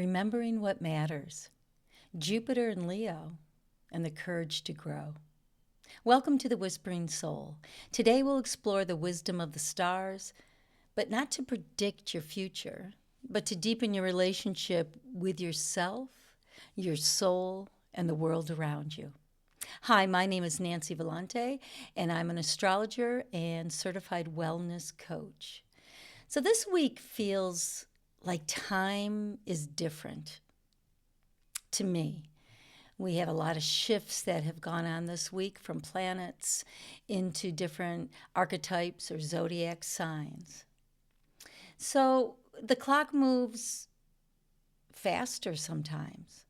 remembering what matters, Jupiter and Leo, and the courage to grow. Welcome to the Whispering Soul. Today we'll explore the wisdom of the stars, but not to predict your future, but to deepen your relationship with yourself, your soul, and the world around you. Hi, my name is Nancy Vellante, and I'm an astrologer and certified wellness coach. So this week feels like time is different to me. We have a lot of shifts that have gone on this week from planets into different archetypes or zodiac signs. So the clock moves faster sometimes.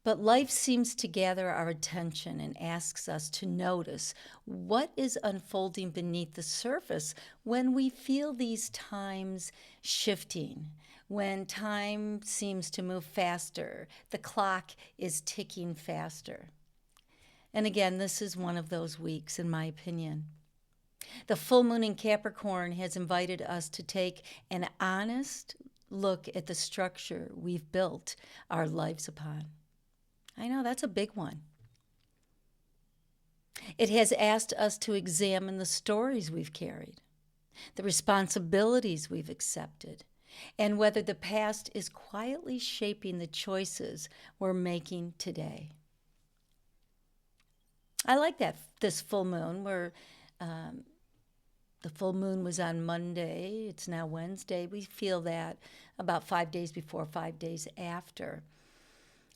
But life seems to gather our attention and asks us to notice what is unfolding beneath the surface when we feel these times shifting, when time seems to move faster, the clock is ticking faster. And again, this is one of those weeks, in my opinion. The full moon in Capricorn has invited us to take an honest look at the structure we've built our lives upon. I know, that's a big one. It has asked us to examine the stories we've carried, the responsibilities we've accepted, and whether the past is quietly shaping the choices we're making today. I like this full moon. The full moon was on Monday. It's now Wednesday. We feel that about 5 days before, 5 days after.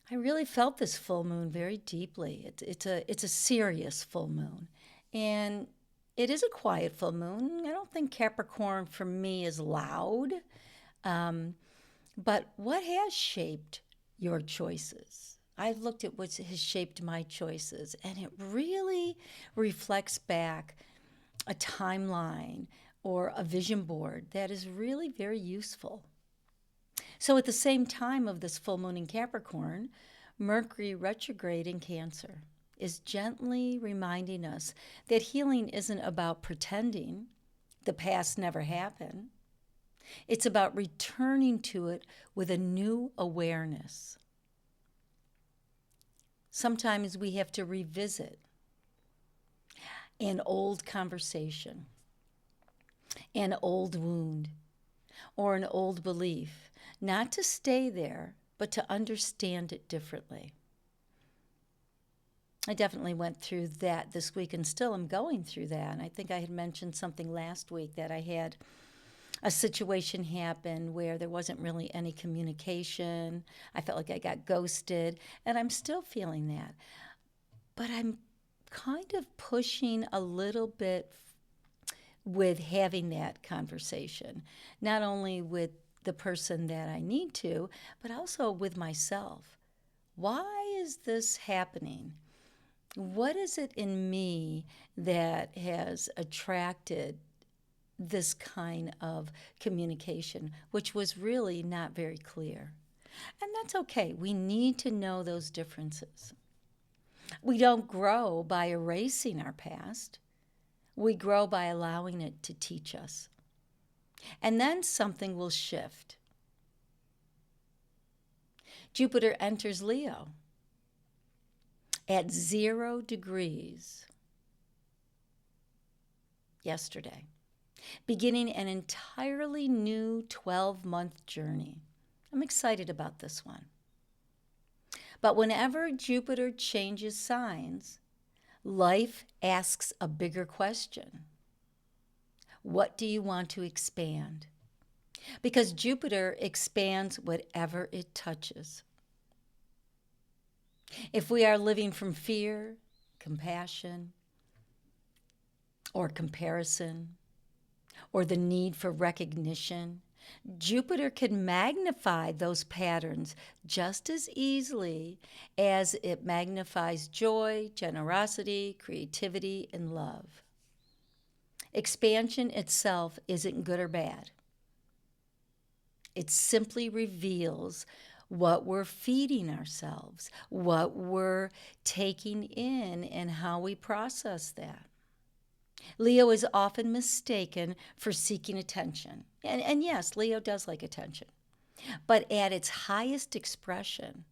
I really felt this full moon very deeply. It's a serious full moon, and it is a quiet full moon. I don't think Capricorn for me is loud, but what has shaped your choices? I've looked at what has shaped my choices, and it really reflects back a timeline or a vision board that is really very useful. So at the same time of this full moon in Capricorn, Mercury retrograde in Cancer is gently reminding us that healing isn't about pretending the past never happened. It's about returning to it with a new awareness. Sometimes we have to revisit an old conversation, an old wound, or an old belief, not to stay there, but to understand it differently. I definitely went through that this week and still am going through that. And I think I had mentioned something last week that I had a situation happen where there wasn't really any communication. I felt like I got ghosted, and I'm still feeling that. But I'm kind of pushing a little bit with having that conversation, not only with the person that I need to, but also with myself. Why is this happening? What is it in me that has attracted this kind of communication, which was really not very clear? And that's okay. We need to know those differences. We don't grow by erasing our past. We grow by allowing it to teach us. And then something will shift. Jupiter enters Leo at 0 degrees yesterday, beginning an entirely new 12-month journey. I'm excited about this one. But whenever Jupiter changes signs, life asks a bigger question. What do you want to expand? Because Jupiter expands whatever it touches. If we are living from fear, compassion, or comparison, or the need for recognition, Jupiter can magnify those patterns just as easily as it magnifies joy, generosity, creativity, and love. Expansion itself isn't good or bad. It simply reveals what we're feeding ourselves, what we're taking in, and how we process that. Leo is often mistaken for seeking attention. And yes, Leo does like attention. But at its highest expression,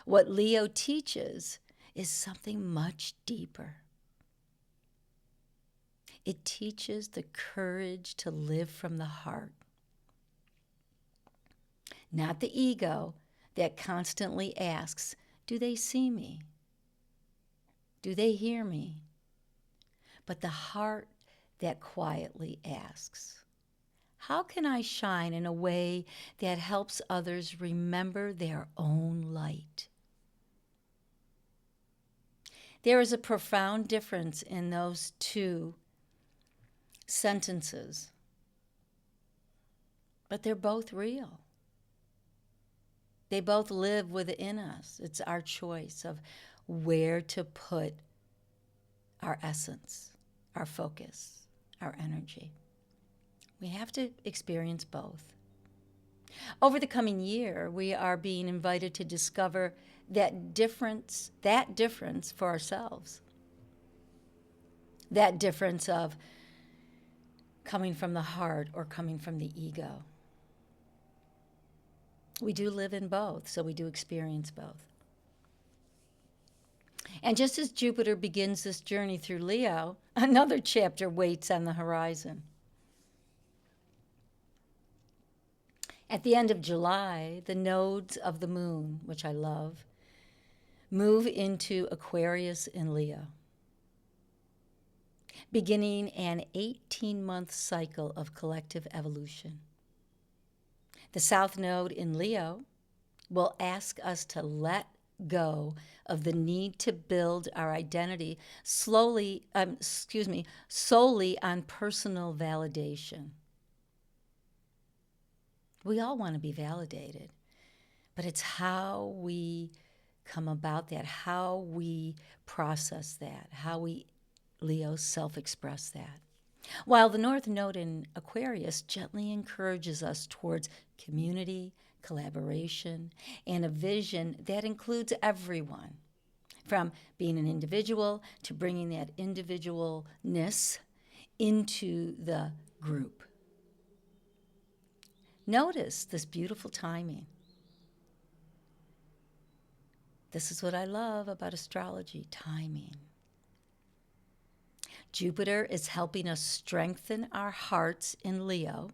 what Leo teaches is something much deeper. It teaches the courage to live from the heart, not the ego that constantly asks, do they see me? Do they hear me? But the heart that quietly asks, how can I shine in a way that helps others remember their own light? There is a profound difference in those two sentences, but they're both real. They both live within us. It's our choice of where to put our essence, our focus, our energy. We have to experience both. Over the coming year, we are being invited to discover that difference for ourselves. That difference of coming from the heart or coming from the ego. We do live in both, so we do experience both. And just as Jupiter begins this journey through Leo, another chapter waits on the horizon. At the end of July, the nodes of the moon, which I love, move into Aquarius and Leo, beginning an 18-month cycle of collective evolution. The South Node in Leo will ask us to let go of the need to build our identity solely on personal validation. We all want to be validated, but it's how we come about that, how we process that, how we, Leo, self-express that. While the North Node in Aquarius gently encourages us towards community, collaboration, and a vision that includes everyone, from being an individual to bringing that individualness into the group. Notice this beautiful timing. This is what I love about astrology, timing. Jupiter is helping us strengthen our hearts in Leo,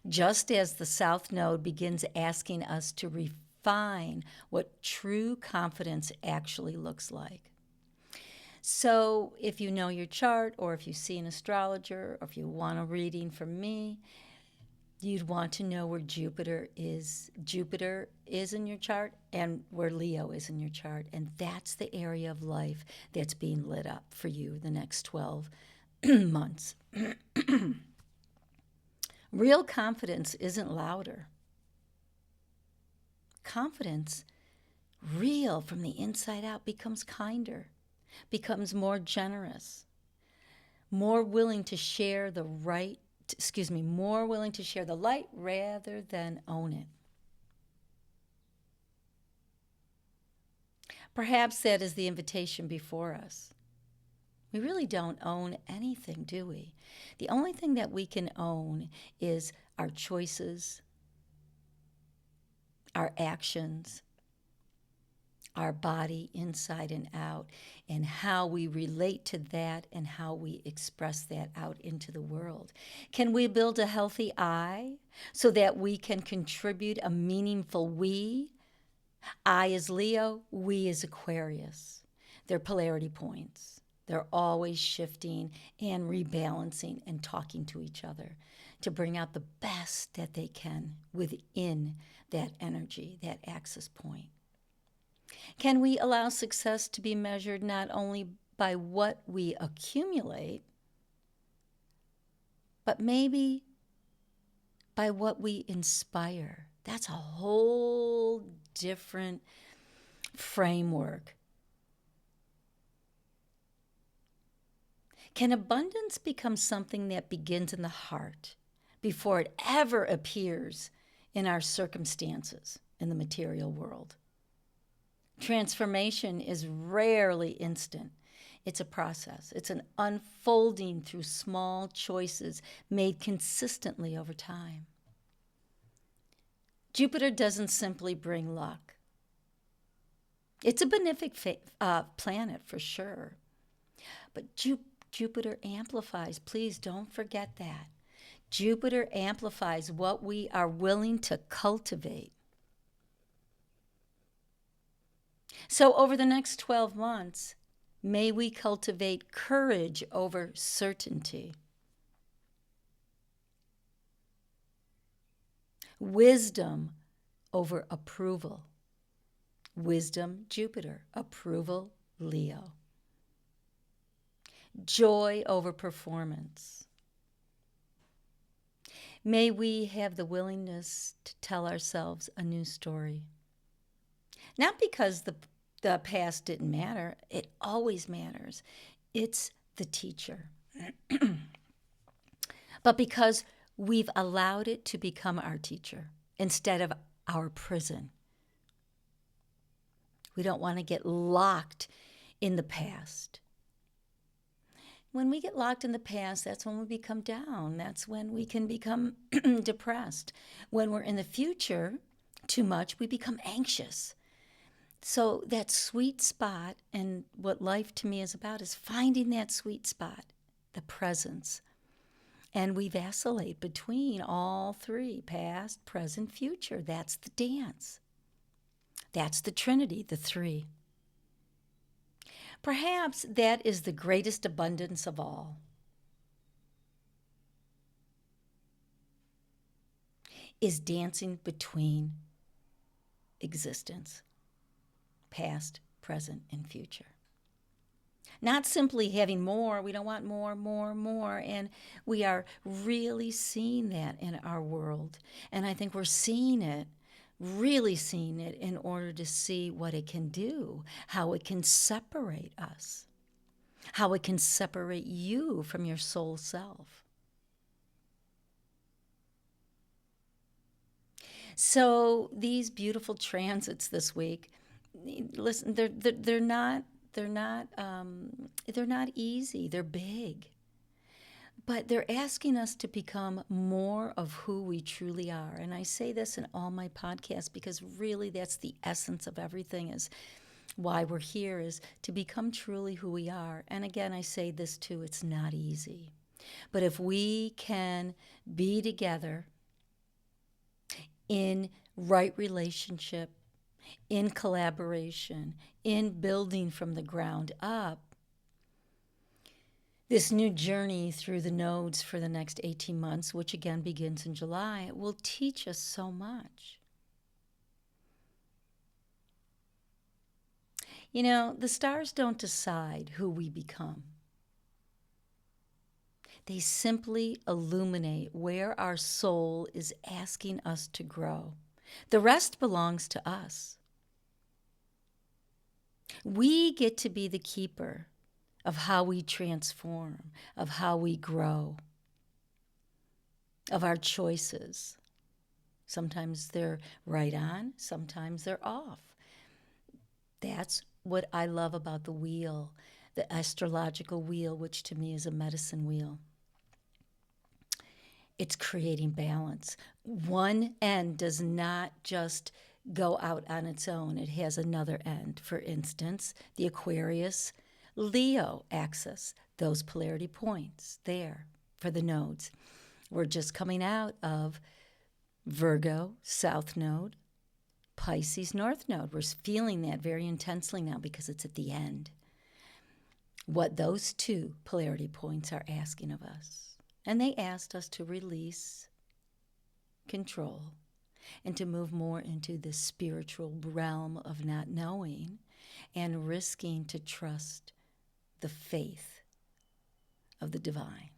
just as the South Node begins asking us to refine what true confidence actually looks like. So if you know your chart, or if you see an astrologer, or if you want a reading from me, you'd want to know where Jupiter is in your chart and where Leo is in your chart. And that's the area of life that's being lit up for you the next 12 months. Real confidence isn't louder. Confidence, real from the inside out, becomes kinder, becomes more generous, more willing to share the light rather than own it. Perhaps that is the invitation before us. We really don't own anything, do we? The only thing that we can own is our choices, our actions, our body inside and out, and how we relate to that and how we express that out into the world. Can we build a healthy I so that we can contribute a meaningful we? I as Leo, we as Aquarius. They're polarity points. They're always shifting and rebalancing and talking to each other to bring out the best that they can within that energy, that axis point. Can we allow success to be measured not only by what we accumulate, but maybe by what we inspire? That's a whole different framework. Can abundance become something that begins in the heart before it ever appears in our circumstances in the material world? Transformation is rarely instant. It's a process. It's an unfolding through small choices made consistently over time. Jupiter doesn't simply bring luck. It's a benefic planet for sure. But Jupiter amplifies. Please don't forget that. Jupiter amplifies what we are willing to cultivate. So over the next 12 months, may we cultivate courage over certainty, wisdom over approval. Wisdom, Jupiter. Approval, Leo. Joy over performance. May we have the willingness to tell ourselves a new story. Not because the past didn't matter. It always matters. It's the teacher. But because we've allowed it to become our teacher instead of our prison. We don't want to get locked in the past. When we get locked in the past, that's when we become down. That's when we can become depressed. When we're in the future too much, we become anxious. So that sweet spot, and what life to me is about, is finding that sweet spot, the presence. And we vacillate between all three, past, present, future. That's the dance. That's the Trinity, the three. Perhaps that is the greatest abundance of all. Is dancing between existence, past, present, and future. Not simply having more. We don't want more. And we are really seeing that in our world. And I think we're seeing it, really seeing it, in order to see what it can do, how it can separate us, how it can separate you from your soul self. So these beautiful transits this week, listen, they're not easy. They're big. But they're asking us to become more of who we truly are. And I say this in all my podcasts because really that's the essence of everything, is why we're here, is to become truly who we are. And again, I say this too, it's not easy. But if we can be together in right relationship, in collaboration, in building from the ground up, this new journey through the nodes for the next 18 months, which again begins in July, will teach us so much. You know, the stars don't decide who we become. They simply illuminate where our soul is asking us to grow. The rest belongs to us. We get to be the keeper of how we transform, of how we grow, of our choices. Sometimes they're right on, sometimes they're off. That's what I love about the wheel, the astrological wheel, which to me is a medicine wheel. It's creating balance. One end does not just go out on its own. It has another end. For instance, the Aquarius Leo axis, those polarity points there for the nodes. We're just coming out of Virgo South Node, Pisces North Node. We're feeling that very intensely now because it's at the end. What those two polarity points are asking of us. And they asked us to release control and to move more into the spiritual realm of not knowing and risking to trust the faith of the divine.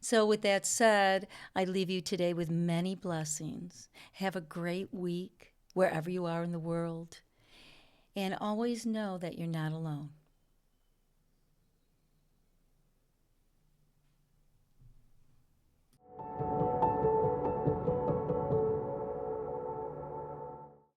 So with that said, I leave you today with many blessings. Have a great week wherever you are in the world. And always know that you're not alone.